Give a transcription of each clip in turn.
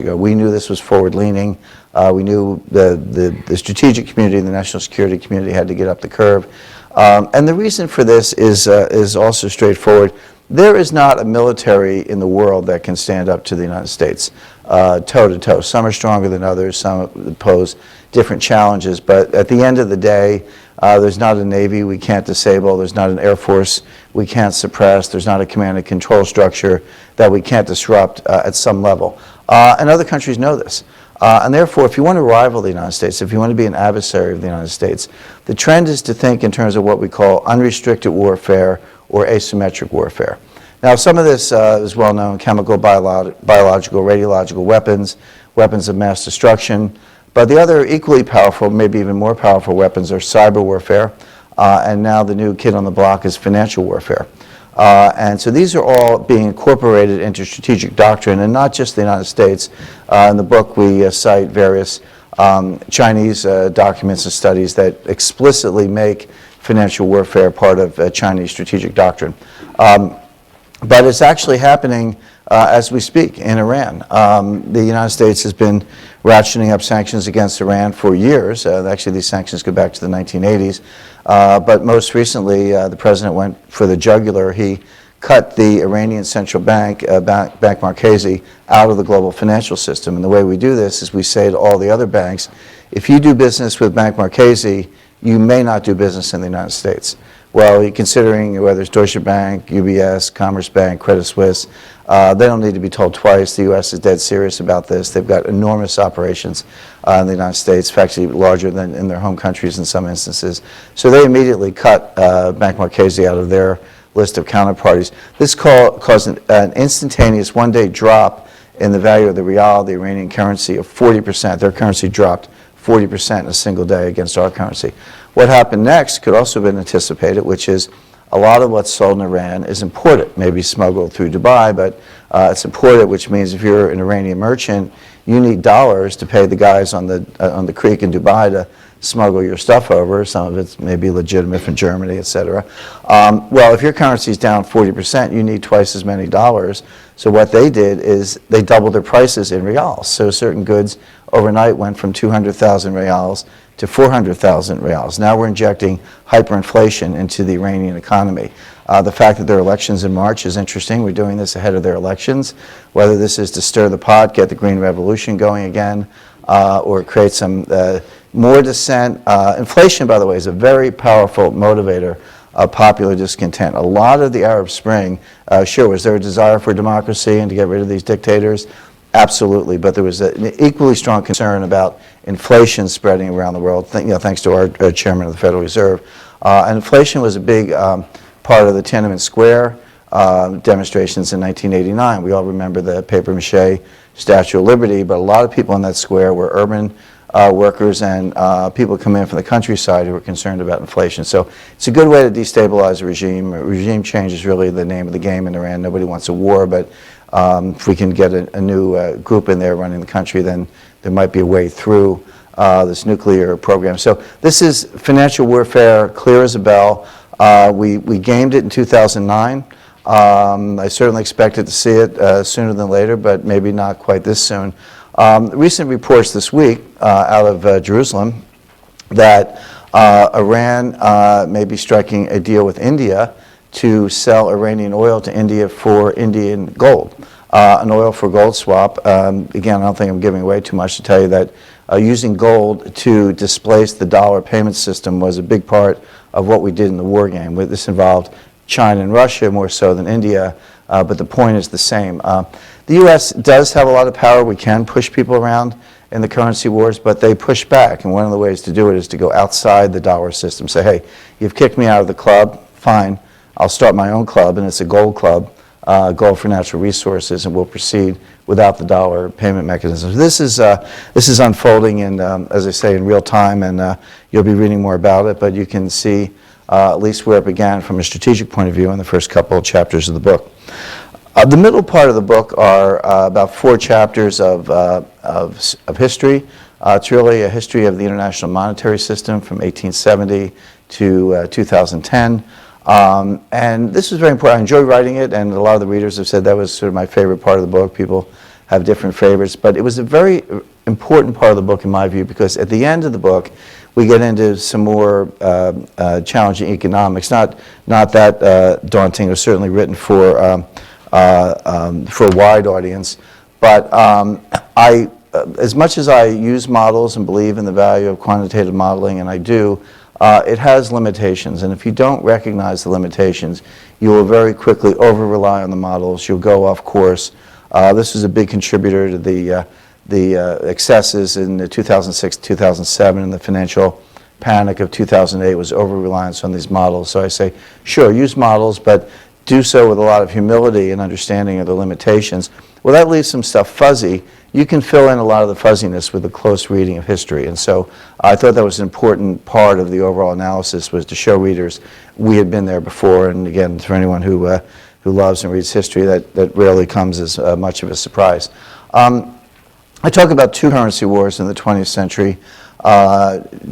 ago. We knew this was forward-leaning. We knew the strategic community, the national security community had to get up the curve. And the reason for this is also straightforward. There is not a military in the world that can stand up to the United States, toe-to-toe. Some are stronger than others, some pose different challenges, but at the end of the day, there's not a Navy we can't disable, there's not an Air Force we can't suppress, there's not a command and control structure that we can't disrupt at some level. And other countries know this. And therefore, if you want to rival the United States, if you want to be an adversary of the United States, the trend is to think in terms of what we call unrestricted warfare or asymmetric warfare. Now, some of this is well known: chemical, biological, radiological weapons, weapons of mass destruction. But the other equally powerful, maybe even more powerful weapons are cyber warfare, and now the new kid on the block is financial warfare. And so these are all being incorporated into strategic doctrine, and not just the United States. In the book, we cite various Chinese documents and studies that explicitly make financial warfare part of Chinese strategic doctrine. But it's actually happening as we speak in Iran. The United States has been ratcheting up sanctions against Iran for years. Actually, these sanctions go back to the 1980s. But most recently, the president went for the jugular. He cut the Iranian central bank, Bank Markazi, out of the global financial system. And the way we do this is we say to all the other banks, if you do business with Bank Markazi, you may not do business in the United States. Well, considering whether it's Deutsche Bank, UBS, Commerce Bank, Credit Suisse, they don't need to be told twice. The U.S. is dead serious about this. They've got enormous operations in the United States, actually larger than in their home countries in some instances. So they immediately cut Bank Markazi out of their list of counterparties. This caused an instantaneous one-day drop in the value of the rial, the Iranian currency, of 40%. Their currency dropped 40% in a single day against our currency. What happened next could also have been anticipated, which is a lot of what's sold in Iran is imported, maybe smuggled through Dubai, but it's imported, which means if you're an Iranian merchant, you need dollars to pay the guys on the creek in Dubai to smuggle your stuff over. Some of it's maybe legitimate from Germany, et cetera. Well, if your currency is down 40%, you need twice as many dollars. So what they did is they doubled their prices in rials. So certain goods overnight went from 200,000 rials to 400,000 rials. Now we're injecting hyperinflation into the Iranian economy. The fact that there are elections in March is interesting. We're doing this ahead of their elections. Whether this is to stir the pot, get the Green Revolution going again, or create some more dissent. Inflation, by the way, is a very powerful motivator of popular discontent. A lot of the Arab Spring, sure, was there a desire for democracy and to get rid of these dictators? Absolutely, but there was an equally strong concern about inflation spreading around the world, thanks to our chairman of the Federal Reserve. And inflation was a big part of the Tiananmen Square demonstrations in 1989. We all remember the papier-mâché Statue of Liberty, but a lot of people in that square were urban workers and people coming in from the countryside who were concerned about inflation. So it's a good way to destabilize a regime. Regime change is really the name of the game in Iran. Nobody wants a war, but if we can get a new group in there running the country, then there might be a way through this nuclear program. So this is financial warfare, clear as a bell. We gamed it in 2009. I certainly expected to see it sooner than later, but maybe not quite this soon. Recent reports this week out of Jerusalem that Iran may be striking a deal with India to sell Iranian oil to India for Indian gold, an oil for gold swap. Again, I don't think I'm giving away too much to tell you that using gold to displace the dollar payment system was a big part of what we did in the war game. This involved China and Russia more so than India, but the point is the same. The U.S. does have a lot of power. We can push people around in the currency wars, but they push back, and one of the ways to do it is to go outside the dollar system. Say, hey, you've kicked me out of the club, fine. I'll start my own club, and it's a gold club, gold for natural resources, and we'll proceed without the dollar payment mechanisms. This is unfolding in, as I say, in real time, and you'll be reading more about it, but you can see at least where it began from a strategic point of view in the first couple of chapters of the book. The middle part of the book are about 4 chapters of history. It's really a history of the international monetary system from 1870 to 2010. And this was very important. I enjoyed writing it, and a lot of the readers have said that was sort of my favorite part of the book. People have different favorites. But it was a very important part of the book, in my view, because at the end of the book, we get into some more challenging economics. Not that daunting. It was certainly written for a wide audience. But as much as I use models and believe in the value of quantitative modeling, and I do, it has limitations. And if you don't recognize the limitations, you will very quickly over-rely on the models. You'll go off course. This was a big contributor to the excesses in the 2006, 2007, and the financial panic of 2008 was over-reliance on these models. So I say, sure, use models, but do so with a lot of humility and understanding of the limitations. Well, that leaves some stuff fuzzy. You can fill in a lot of the fuzziness with a close reading of history. And so I thought that was an important part of the overall analysis, was to show readers we had been there before. And again, for anyone who loves and reads history, that rarely comes as much of a surprise. I talk about two currency wars in the 20th century.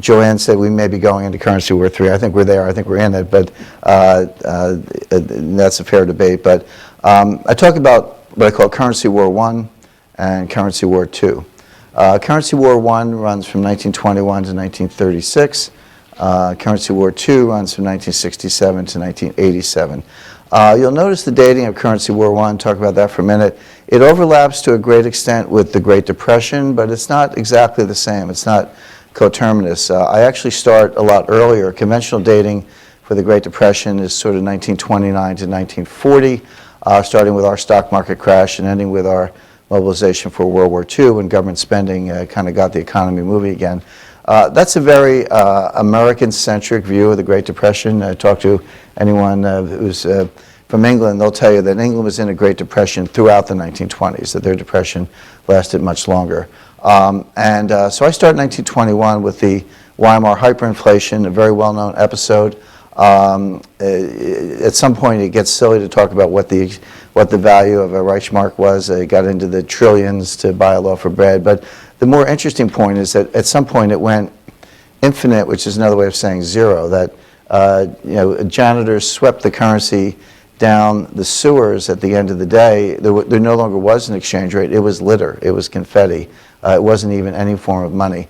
Joanne said we may be going into currency war 3. I think we're there. I think we're in it, but that's a fair debate. But I talk about what I call currency war 1 and currency war 2. Currency war 1 runs from 1921 to 1936. Currency war 2 runs from 1967 to 1987. You'll notice the dating of currency war 1, talk about that for a minute. It overlaps to a great extent with the Great Depression, but it's not exactly the same. It's not coterminous. I actually start a lot earlier. Conventional dating for the Great Depression is sort of 1929 to 1940, starting with our stock market crash and ending with our mobilization for World War II, when government spending kind of got the economy moving again. That's a very American-centric view of the Great Depression. Talk to anyone who's from England, they'll tell you that England was in a Great Depression throughout the 1920s, that their depression lasted much longer. So I start in 1921 with the Weimar hyperinflation, a very well-known episode. At some point it gets silly to talk about what the value of a Reichsmark was. It got into the trillions to buy a loaf of bread. But the more interesting point is that at some point it went infinite, which is another way of saying zero, that janitors swept the currency down the sewers at the end of the day. There no longer was an exchange rate. It was litter. It was confetti. It wasn't even any form of money.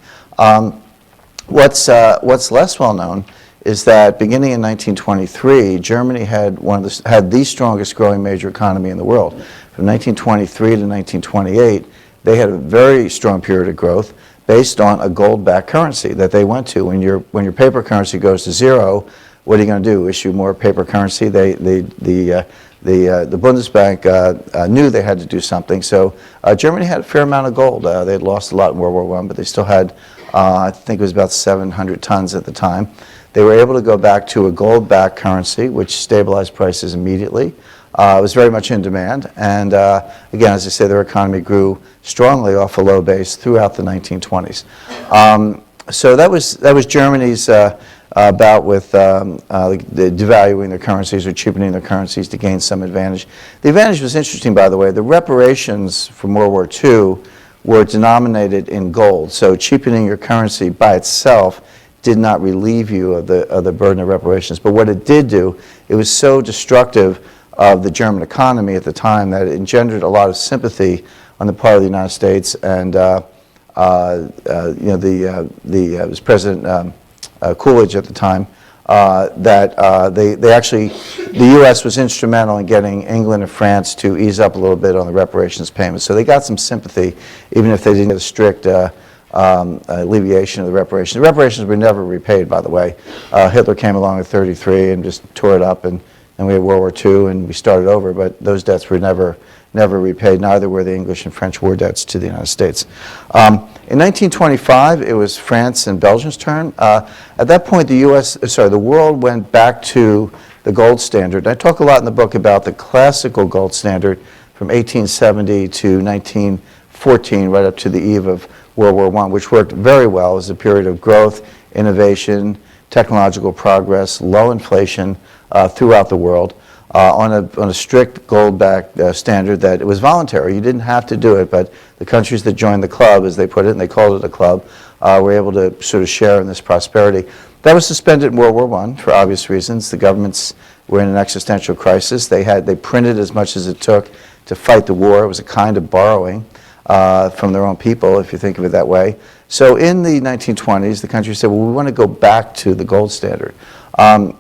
What's less well known is that beginning in 1923, Germany had the strongest growing major economy in the world. From 1923 to 1928, they had a very strong period of growth based on a gold-backed currency that they went to. When your paper currency goes to zero, what are you going to do? Issue more paper currency? The Bundesbank knew they had to do something. So Germany had a fair amount of gold. They had lost a lot in World War I, but they still had, I think it was about 700 tons at the time. They were able to go back to a gold-backed currency, which stabilized prices immediately. It was very much in demand. And again, as I say, their economy grew strongly off a low base throughout the 1920s. So that was Germany's bout with devaluing their currencies or cheapening their currencies to gain some advantage. The advantage was interesting, by the way. The reparations from World War II were denominated in gold. So cheapening your currency by itself did not relieve you of the burden of reparations. But what it did do, it was so destructive of the German economy at the time that it engendered a lot of sympathy on the part of the United States. And it was President Coolidge at the time, that they actually, the U.S. was instrumental in getting England and France to ease up a little bit on the reparations payments. So they got some sympathy, even if they didn't get a strict alleviation of the reparations. The reparations were never repaid, by the way. Hitler came along in '33 and just tore it up, and we had World War II and we started over, but those debts were never repaid. Neither were the English and French war debts to the United States. In 1925, it was France and Belgium's turn. At that point, the world went back to the gold standard. I talk a lot in the book about the classical gold standard from 1870 to 1914, right up to the eve of World War I, which worked very well as a period of growth, innovation, technological progress, low inflation throughout the world. On a strict gold-backed standard that it was voluntary. You didn't have to do it, but the countries that joined the club, as they put it, and they called it a club, were able to sort of share in this prosperity. That was suspended in World War I for obvious reasons. The governments were in an existential crisis. They printed as much as it took to fight the war. It was a kind of borrowing from their own people, if you think of it that way. So in the 1920s, the country said, well, we want to go back to the gold standard. It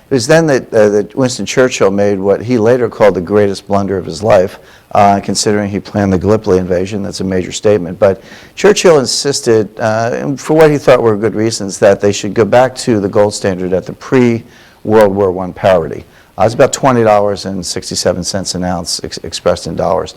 was then that Winston Churchill made what he later called the greatest blunder of his life, considering he planned the Gallipoli invasion. That's a major statement. But Churchill insisted, for what he thought were good reasons, that they should go back to the gold standard at the pre-World War I parity. It's about $20.67 an ounce expressed in dollars.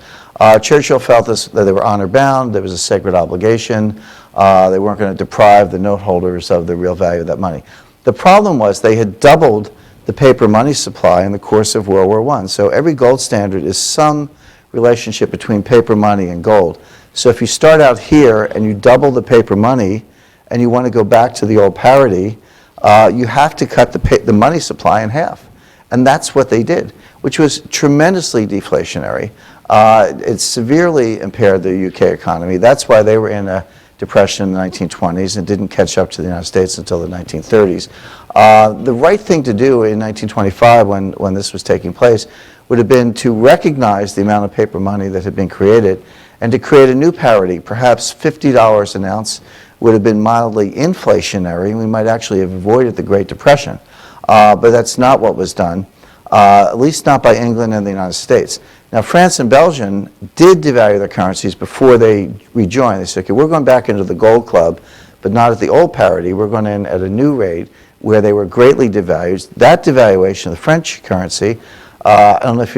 Churchill felt that they were honor-bound, there was a sacred obligation, they weren't going to deprive the note holders of the real value of that money. The problem was they had doubled the paper money supply in the course of World War I. So every gold standard is some relationship between paper money and gold. So if you start out here and you double the paper money and you want to go back to the old parity, you have to cut the money supply in half. And that's what they did, which was tremendously deflationary. It severely impaired the UK economy. That's why they were in a depression in the 1920s and didn't catch up to the United States until the 1930s. The right thing to do in 1925 when this was taking place would have been to recognize the amount of paper money that had been created and to create a new parity. Perhaps $50 an ounce would have been mildly inflationary, and we might actually have avoided the Great Depression. But that's not what was done, at least not by England and the United States. Now, France and Belgium did devalue their currencies before they rejoined. They said, okay, we're going back into the gold club, but not at the old parity. We're going in at a new rate where they were greatly devalued. That devaluation of the French currency, I don't know if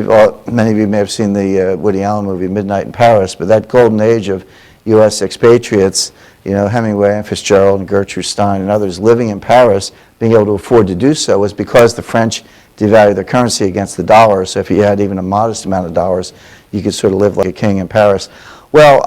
many of you may have seen the Woody Allen movie Midnight in Paris, but that golden age of U.S. expatriates, you know, Hemingway and Fitzgerald and Gertrude Stein and others living in Paris, being able to afford to do so was because the French devalued their currency against the dollar. So if you had even a modest amount of dollars, you could sort of live like a king in Paris. Well,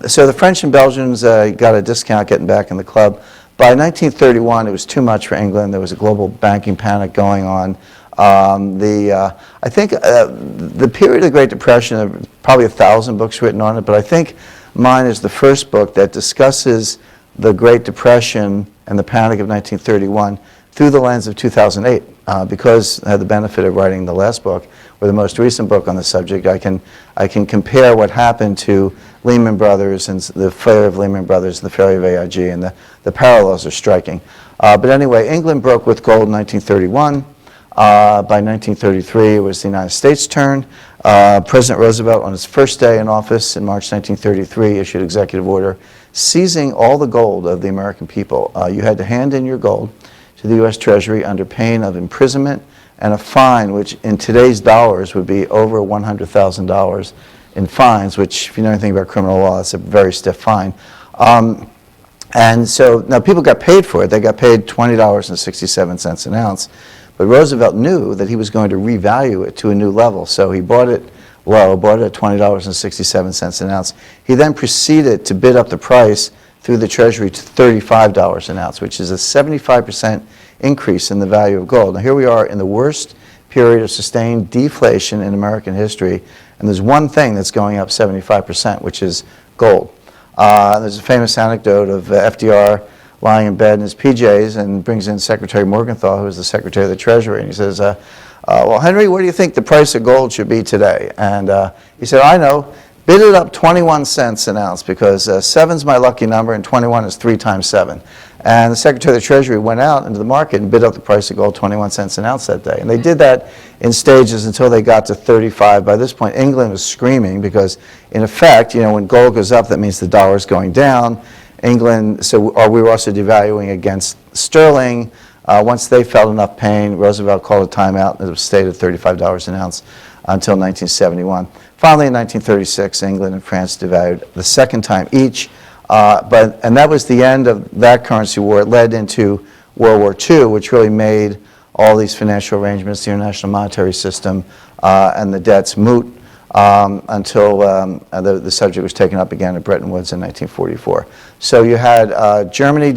so the French and Belgians got a discount getting back in the club. By 1931, it was too much for England. There was a global banking panic going on. I think the period of the Great Depression, there are probably 1,000 books written on it, but I think mine is the first book that discusses the Great Depression and the Panic of 1931 through the lens of 2008. Because I had the benefit of writing the last book, or the most recent book on the subject, I can compare what happened to Lehman Brothers and the failure of Lehman Brothers and the failure of AIG, and the parallels are striking. But anyway, England broke with gold in 1931. By 1933, it was the United States' turn. President Roosevelt, on his first day in office in March 1933, issued executive order seizing all the gold of the American people. You had to hand in your gold to the U.S. Treasury under pain of imprisonment and a fine, which in today's dollars would be over $100,000 in fines, which, if you know anything about criminal law, it's a very stiff fine. And so now people got paid for it. They got paid $20.67 an ounce. But Roosevelt knew that he was going to revalue it to a new level. So he bought it low, bought it at $20.67 an ounce. He then proceeded to bid up the price through the Treasury to $35 an ounce, which is a 75% increase in the value of gold. Now here we are in the worst period of sustained deflation in American history, and there's one thing that's going up 75%, which is gold. There's a famous anecdote of FDR lying in bed in his PJs and brings in Secretary Morgenthau, who was the Secretary of the Treasury, and he says, well, Henry, what do you think the price of gold should be today? And he said, I know. Bid it up 21 cents an ounce, because 7's my lucky number and 21 is 3 times 7. And the Secretary of the Treasury went out into the market and bid up the price of gold 21 cents an ounce that day. And they did that in stages until they got to 35. By this point, England was screaming because, in effect, you know, when gold goes up, that means the dollar's going down. England, so we were also devaluing against sterling. Once they felt enough pain, Roosevelt called a timeout, and it stayed at $35 an ounce until 1971. Finally, in 1936, England and France devalued the second time each, and that was the end of that currency war. It led into World War II, which really made all these financial arrangements, the international monetary system, and the debts moot until the subject was taken up again at Bretton Woods in 1944. So you had Germany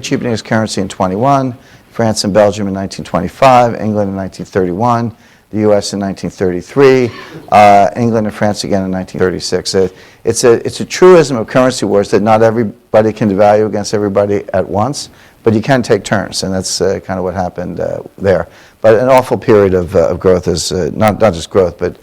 cheapening its currency in 21, France and Belgium in 1925, England in 1931, the U.S. in 1933, England and France again in 1936. It's a truism of currency wars that not everybody can devalue against everybody at once, but you can take turns, and that's kind of what happened there. But an awful period of growth is not just growth, but